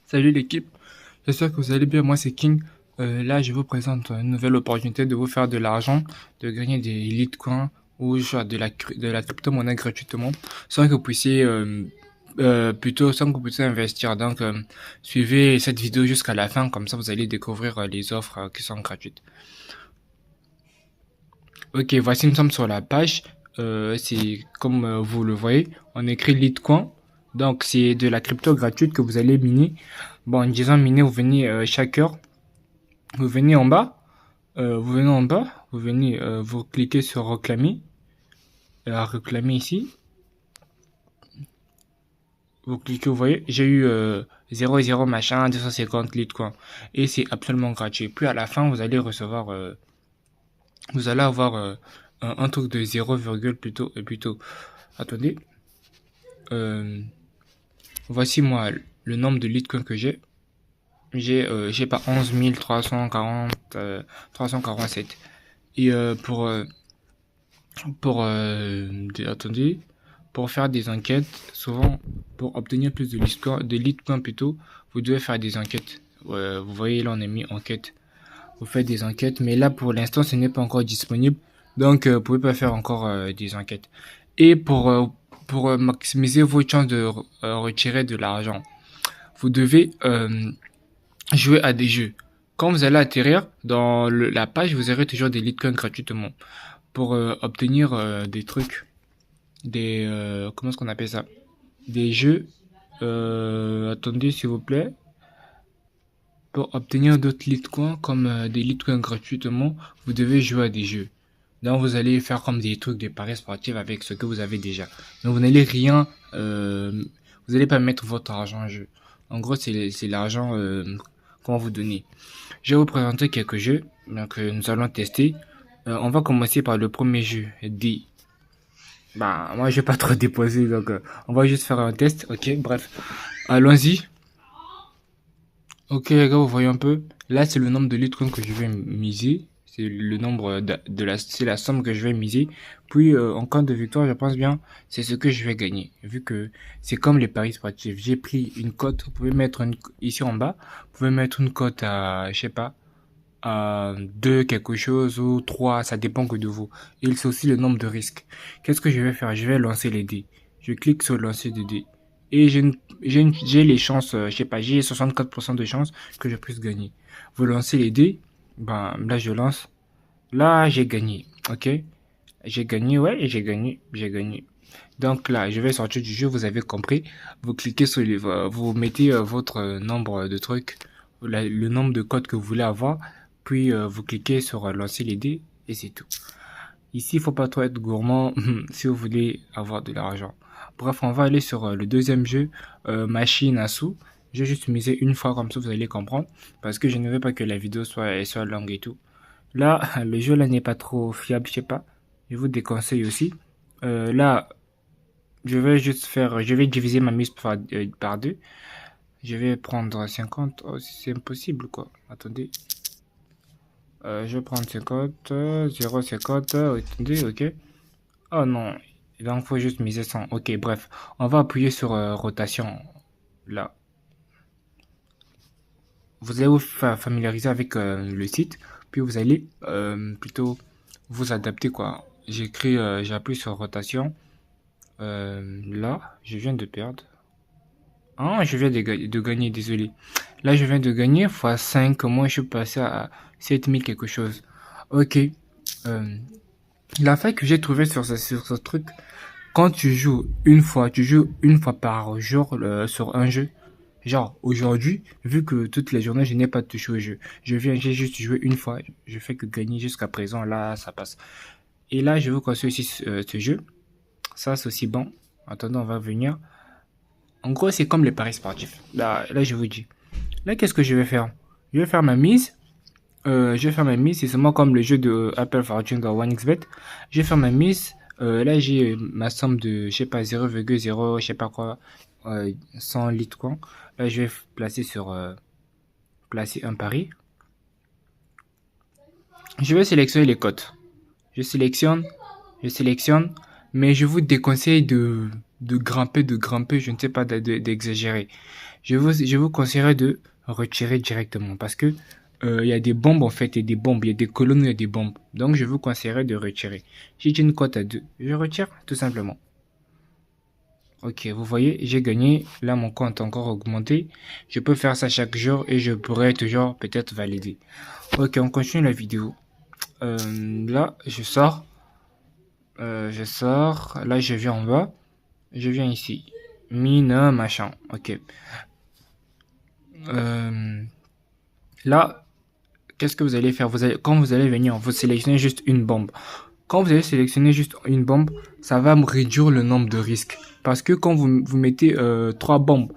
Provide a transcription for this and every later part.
Salut l'équipe, j'espère que vous allez bien, moi c'est King. Là je vous présente une nouvelle opportunité de vous faire de l'argent, de gagner des Litecoins ou genre de la crypto-monnaie gratuitement, sans que vous puissiez sans que vous puissiez investir. Donc suivez cette vidéo jusqu'à la fin, comme ça vous allez découvrir les offres qui sont gratuites. Ok, voici nous sommes sur la page. C'est comme vous le voyez, on écrit Litecoin. Donc c'est de la crypto gratuite que vous allez miner. Bon, en disant miner, vous venez chaque heure. Vous venez en bas, vous venez, vous cliquez sur réclamer, réclamer ici, vous cliquez, vous voyez, j'ai eu 0 machin, 250 litres quoi, et c'est absolument gratuit. Puis à la fin, vous allez recevoir, vous allez avoir un truc de 0, plutôt, attendez, euh, voici moi le nombre de litres que j'ai. J'ai pas 11 340, 347. Et attendez, pour faire des enquêtes, souvent, pour obtenir plus de Litecoin plutôt, vous devez faire des enquêtes. Vous voyez, là, on a mis enquête. Vous faites des enquêtes, mais là, pour l'instant, ce n'est pas encore disponible. Donc, vous pouvez pas faire encore des enquêtes. Et pour maximiser vos chances de retirer de l'argent, vous devez jouer à des jeux. Quand vous allez atterrir dans la page, vous aurez toujours des Litecoins gratuitement pour obtenir des trucs, comment est-ce qu'on appelle ça? Des jeux. Attendez, s'il vous plaît. Pour obtenir d'autres Litecoins, comme des Litecoins gratuitement, vous devez jouer à des jeux. Donc vous allez faire comme des trucs, des paris sportifs avec ce que vous avez déjà. Donc vous n'allez rien, vous n'allez pas mettre votre argent en jeu. En gros, c'est l'argent qu'on va vous donner. Je vais vous présenter quelques jeux donc, nous allons tester. On va commencer par le premier jeu, D. Bah, moi, je vais pas trop déposer, donc on va juste faire un test, ok, bref. Allons-y. Ok, les gars, vous voyez un peu. Là, c'est le nombre de litres que je vais miser. C'est le nombre c'est la somme que je vais miser. Puis, en cas de victoire, je pense bien, c'est ce que je vais gagner. Vu que c'est comme les paris sportifs. J'ai pris une cote. Vous pouvez mettre ici en bas. Vous pouvez mettre une cote à, je sais pas, à 2 quelque chose ou 3, ça dépend que de vous. Et c'est aussi le nombre de risques. Qu'est-ce que je vais faire? Je vais lancer les dés. Je clique sur lancer des dés. Et j'ai les chances, je sais pas, j'ai 64% de chances que je puisse gagner. Vous lancez les dés, ben là je lance. Là j'ai gagné, ok? J'ai gagné, ouais, j'ai gagné. Donc là, je vais sortir du jeu, vous avez compris. Vous cliquez sur vous mettez votre nombre de trucs, le nombre de codes que vous voulez avoir, puis vous cliquez sur lancer les dés et c'est tout. Ici, il faut pas trop être gourmand si vous voulez avoir de l'argent. Bref, on va aller sur le deuxième jeu, machine à sous. Je vais juste miser une fois comme ça, vous allez comprendre, parce que je ne veux pas que la vidéo soit longue et tout. Là, le jeu là n'est pas trop fiable, je sais pas. Je vous déconseille aussi. Là, je vais diviser ma mise par deux. Je vais prendre 50. Oh, c'est impossible, quoi. Attendez. Je vais prendre 50, 0,50, attendez, ok. Oh non. Donc, faut juste miser 100. Ok, bref. On va appuyer sur rotation. Là. Vous allez vous familiariser avec le site. Puis vous allez plutôt vous adapter, quoi. J'appuie sur rotation. Là, je viens de perdre. Ah, je viens de gagner, désolé. Là, je viens de gagner fois 5. Moi, je suis passé à 7000 quelque chose. Ok. Euh, la faille que j'ai trouvé sur ce truc, quand tu joues une fois par jour sur un jeu. Genre, aujourd'hui, vu que toutes les journées, je n'ai pas touché au jeu. J'ai juste joué une fois. Je fais que gagner jusqu'à présent. Là, ça passe. Et là, je vous conseille aussi ce jeu. Ça, c'est aussi bon. Attendez, on va venir. En gros, c'est comme les paris sportifs. Là, je vous dis. Là, qu'est-ce que je vais faire? Je vais faire ma mise. Je vais faire ma mise. C'est seulement comme le jeu de Apple Fortune dans OneXBet. Je vais faire ma mise. Là, j'ai ma somme de, je sais pas, 0,0, je sais pas quoi, 100 litres quoi. Là, je vais placer un pari. Je vais sélectionner les cotes. Je sélectionne, mais je vous déconseille de grimper, je ne sais pas, d'exagérer. Je vous conseillerais de retirer directement parce que il y a des bombes en fait et des bombes, il y a des colonnes, il y a des bombes. Donc je vous conseillerais de retirer. Si j'ai une cote à 2, je retire tout simplement. Ok, vous voyez, j'ai gagné. Là, mon compte a encore augmenté. Je peux faire ça chaque jour et je pourrais toujours peut-être valider. Ok, on continue la vidéo. Là, je sors. Je sors. Là, je viens en bas. Je viens ici. Mine, machin. Ok. Euh, Là, qu'est-ce que vous allez faire? Quand vous allez venir, vous sélectionnez juste une bombe. Quand vous allez sélectionner juste une bombe, ça va me réduire le nombre de risques. Parce que quand vous mettez 3 bombes,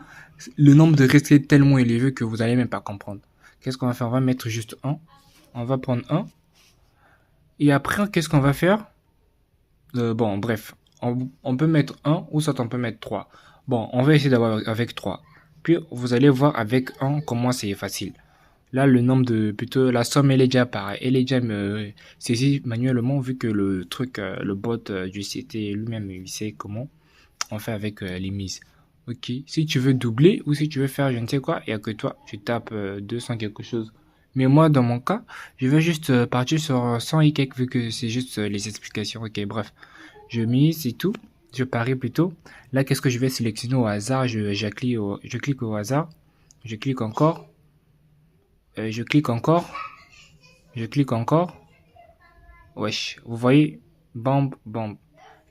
le nombre de risques est tellement élevé que vous n'allez même pas comprendre. Qu'est-ce qu'on va faire? On va mettre juste un. On va prendre un. Et après, qu'est-ce qu'on va faire? Bon, bref. On peut mettre un ou soit on peut mettre 3. Bon, on va essayer d'avoir avec 3. Puis, vous allez voir avec un comment c'est facile. Là, le nombre de, plutôt, la somme, elle est déjà pareille. Elle est déjà saisie manuellement vu que le truc, le bot du site lui-même, il sait comment on fait avec les mises. Ok. Si tu veux doubler ou si tu veux faire je ne sais quoi, il n'y a que toi, tu tapes 200 quelque chose. Mais moi, dans mon cas, je vais juste partir sur 100 et quelques vu que c'est juste les explications. Ok, bref. Je mise, c'est tout. Je parie plutôt. Là, qu'est-ce que je vais sélectionner au hasard? Je clique au hasard. Je clique encore. Je clique encore. Je clique encore. Wesh, vous voyez, bam, bam.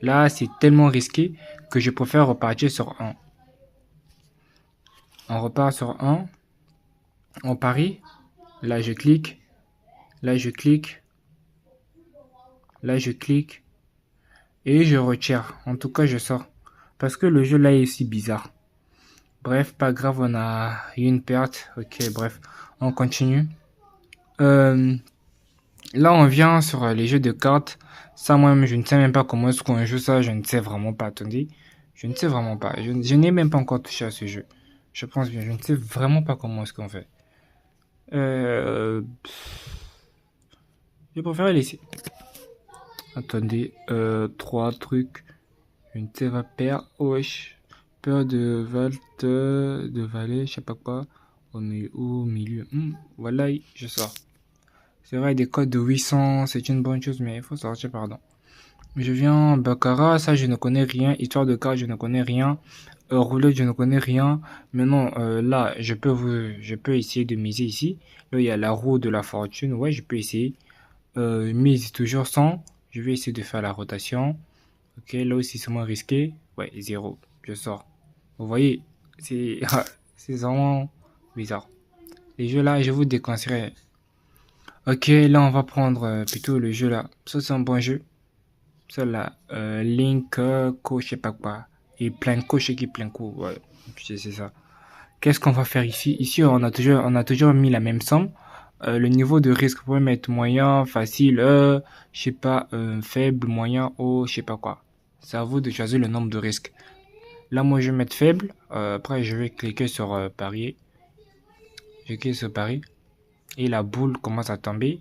Là, c'est tellement risqué que je préfère repartir sur un. On repart sur un. On parie. Là, je clique. Là, je clique. Là, je clique. Et je retire. En tout cas, je sors. Parce que le jeu là est si bizarre. Bref, pas grave, on a eu une perte. Ok, bref, on continue. Euh, Là, on vient sur les jeux de cartes. Ça, moi-même, je ne sais même pas comment est-ce qu'on joue ça. Je ne sais vraiment pas. Attendez. Je ne sais vraiment pas. Je n'ai même pas encore touché à ce jeu. Je pense bien. Je ne sais vraiment pas comment est-ce qu'on fait. Euh... Je préfère laisser. Attendez. Trois trucs. Je ne sais pas. Père. Wesh. Peur de Valte. De Valet. Je sais pas quoi. Au milieu. Voilà. Je sors. C'est vrai, des codes de 800, c'est une bonne chose, mais il faut sortir, pardon. Je viens Baccarat, ça je ne connais rien. Histoire de cartes, je ne connais rien. Roulette, je ne connais rien. Maintenant, là, je peux essayer de miser ici. Là, il y a la roue de la fortune. Ouais, je peux essayer. Mise toujours 100. Je vais essayer de faire la rotation. Ok, là aussi c'est moins risqué. Ouais, 0. Je sors. Vous voyez, c'est c'est vraiment bizarre. Les jeux là, je vous déconseillerais. Ok, là on va prendre plutôt le jeu là. Ça c'est un bon jeu. Ça là, Link, Co, je sais pas quoi. Et plein coach qui plein co. Ouais, c'est ça. Qu'est-ce qu'on va faire ici? Ici on a toujours mis la même somme. Le niveau de risque, vous pouvez mettre moyen, facile, je sais pas, faible, moyen, haut, je sais pas quoi. C'est à vous de choisir le nombre de risques. Là moi je vais mettre faible. Après je vais cliquer sur parier. Je clique sur parier. Et la boule commence à tomber.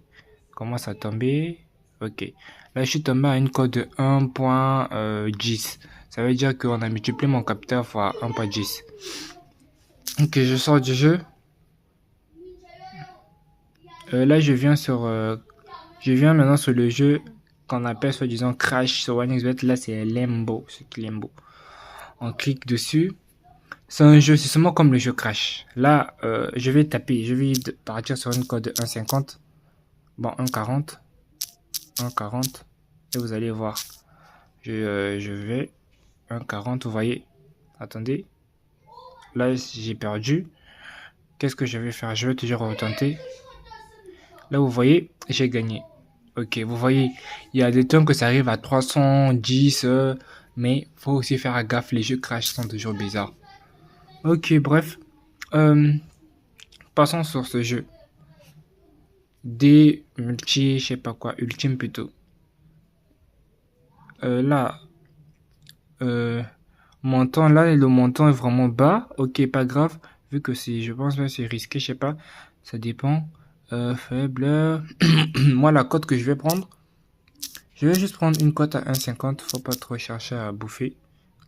Commence à tomber. Ok. Là, je suis tombé à une cote de 1.10. Ça veut dire qu'on a multiplié mon capital fois 1.10. Ok, je sors du jeu. Là, je viens maintenant sur le jeu qu'on appelle soi-disant Crash sur OneXBet. Là, c'est Limbo. C'est Limbo. On clique dessus. C'est un jeu, c'est seulement comme le jeu Crash. Là, je vais partir sur une cote de 1.50. Bon, 1.40. 1.40. Et vous allez voir. Je vais 1.40, vous voyez. Attendez. Là, j'ai perdu. Qu'est-ce que je vais faire? Je vais toujours retenter. Là, vous voyez, j'ai gagné. Ok, vous voyez, il y a des temps que ça arrive à 310, mais faut aussi faire gaffe, les jeux crash sont toujours bizarres. Ok, bref. Euh, Passons sur ce jeu. Des multi, je sais pas quoi, ultime plutôt. Là, euh, montant, là, le montant est vraiment bas. Ok, pas grave. Vu que je pense que c'est risqué, je sais pas. Ça dépend. Faible. Moi, la cote que je vais prendre, je vais juste prendre une cote à 1,50. Faut pas trop chercher à bouffer.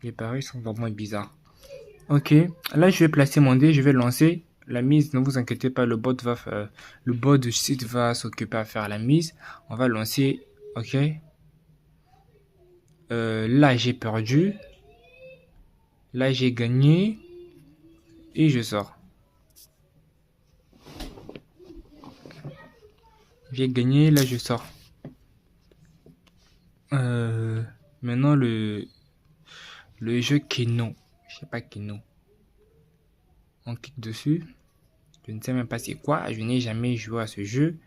Les paris sont vraiment bizarres. Ok, là je vais placer mon dé, je vais lancer la mise. Ne vous inquiétez pas, le bot du site va s'occuper à faire la mise. On va lancer. Ok. Là j'ai perdu. Là j'ai gagné et je sors. J'ai gagné, là je sors. Maintenant le jeu Keno. Je sais pas Keno. On clique dessus. Je ne sais même pas c'est quoi. Je n'ai jamais joué à ce jeu.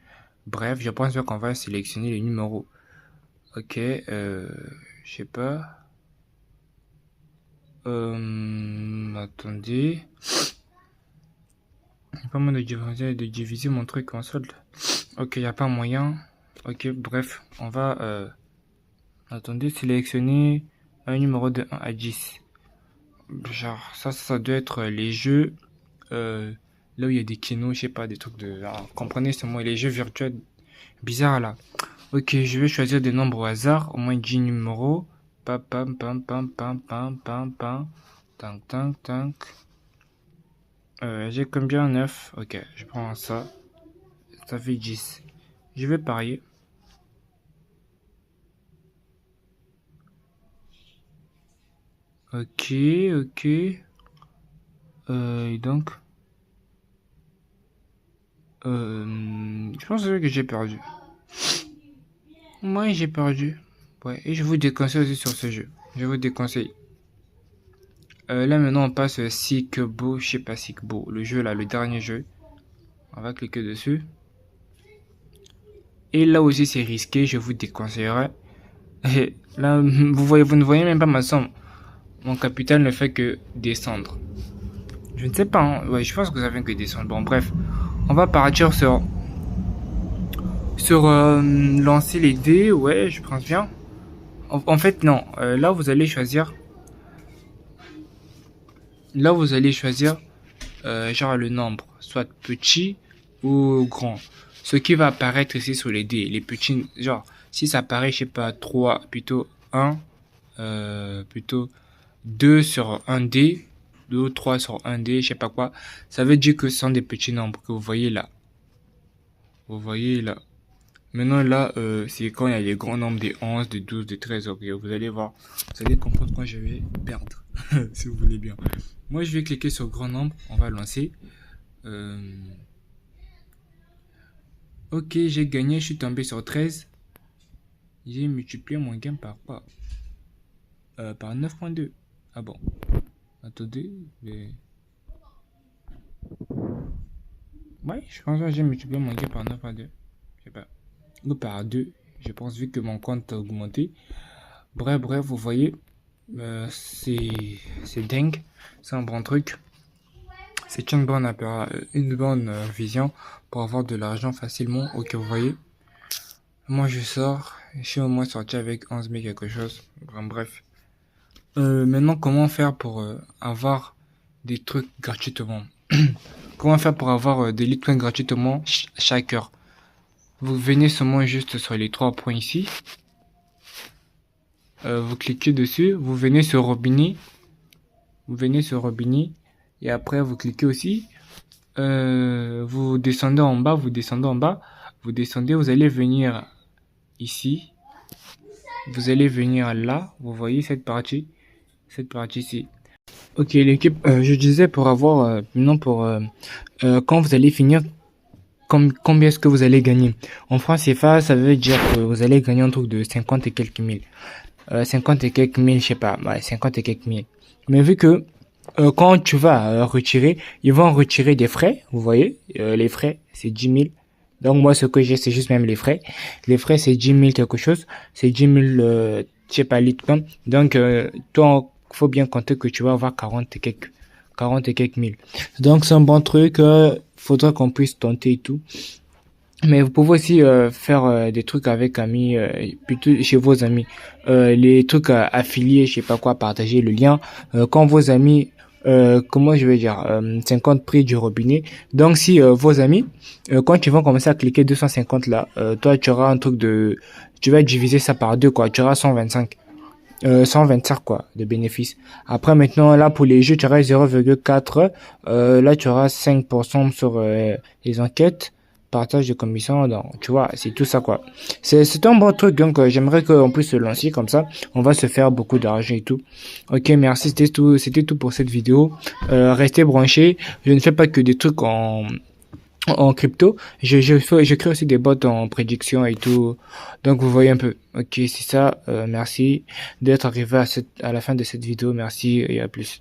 Bref, je pense qu'on va sélectionner le numéro. Ok, je sais pas. Attendez. Il n'y a pas moyen de diviser mon truc en solde. Ok, il n'y a pas moyen. Ok, bref, on va... attendez, sélectionner un numéro de 1 à 10. Genre, ça doit être les jeux... là où il y a des kinos, je sais pas, des trucs de... Alors, comprenez ce mot, les jeux virtuels bizarres là. Ok, je vais choisir des nombres au hasard, au moins 10 numéros. Pam, pam, pam, pam, pam, pam, pam, pam. Tank, tank, tank. J'ai combien? 9. Ok, je prends ça. Ça fait 10. Je vais parier. Ok, ok. Et donc... je pense que j'ai perdu. Moi, j'ai perdu. Ouais, et je vous déconseille aussi sur ce jeu. Je vous déconseille. Là, maintenant, on passe Sikbo. Je sais pas, Sikbo. Le jeu, là, le dernier jeu. On va cliquer dessus. Et là aussi, c'est risqué. Je vous déconseillerais. Et là, vous ne voyez même pas ma somme. Mon capital ne fait que descendre. Je ne sais pas. Hein. Ouais, je pense que ça fait que descendre. Bon, bref. On va partir sur lancer les dés. Ouais, je pense bien. En fait, non. Là, vous allez choisir. Là, vous allez choisir genre le nombre, soit petit ou grand. Ce qui va apparaître ici sur les dés, les petits, genre, si ça apparaît, je sais pas, 3, plutôt 1, plutôt 2 sur 1 dé, 2 ou 3 sur 1 dé, je sais pas quoi, ça veut dire que ce sont des petits nombres que vous voyez là. Vous voyez là. Maintenant là, c'est quand il y a les grands nombres des 11, des 12, des 13, ok, vous allez voir, vous allez comprendre quand je vais perdre, si vous voulez bien. Moi je vais cliquer sur grand nombre, on va lancer. Ok, j'ai gagné, je suis tombé sur 13. J'ai multiplié mon gain par quoi? Par 9.2. Ah bon. Attendez. Ouais, je pense que j'ai multiplié mon gain par 9.2. Je sais pas. Ou par 2. Je pense vu que mon compte a augmenté. Bref, vous voyez. C'est dingue. C'est un bon truc. C'est une bonne vision pour avoir de l'argent facilement. Ok, vous voyez. Moi, je sors. Je suis au moins sorti avec 11 000 quelque chose. Bref. Maintenant, comment faire pour avoir des trucs gratuitement? Comment faire pour avoir des Litecoin gratuitement chaque heure? Vous venez seulement juste sur les 3 points ici. Vous cliquez dessus. Vous venez sur robinet. Et après, vous cliquez aussi. Vous descendez en bas. Vous descendez. Vous allez venir ici. Vous allez venir là. Vous voyez cette partie ici. Ok, l'équipe, je disais pour avoir, maintenant quand vous allez finir, combien est-ce que vous allez gagner? En francs CFA, ça veut dire que vous allez gagner un truc de 50 et quelques mille. 50 et quelques mille, je sais pas, ouais, 50 et quelques mille. Mais vu que, quand tu vas retirer, ils vont retirer des frais, vous voyez, les frais, c'est 10 000. Donc moi, ce que j'ai, c'est juste même les frais. Les frais, c'est 10 000 quelque chose, c'est 10 000, je sais pas, Litecoin. Donc, toi, faut bien compter que tu vas avoir 40 et quelques mille. Donc c'est un bon truc, faudra qu'on puisse tenter et tout. Mais vous pouvez aussi faire des trucs avec amis, plutôt chez vos amis. Les trucs affiliés, je sais pas quoi, partager le lien. Quand vos amis, comment je vais dire, 50 prix du robinet. Donc si vos amis, quand ils vont commencer à cliquer 250 là, toi tu auras un truc de, tu vas diviser ça par deux quoi, tu auras 125. 125 quoi de bénéfices. Après maintenant là pour les jeux tu auras 0,4 là tu auras 5% sur les enquêtes, partage de commission, donc tu vois c'est tout ça quoi. C'est un bon truc donc j'aimerais qu'on puisse se lancer comme ça, on va se faire beaucoup d'argent et tout. Ok, merci, c'était tout pour cette vidéo. Restez branchés, je ne fais pas que des trucs en crypto, je crée aussi des bots en prédiction et tout. Donc vous voyez un peu. Ok, c'est ça. Merci d'être arrivé à la fin de cette vidéo. Merci et à plus.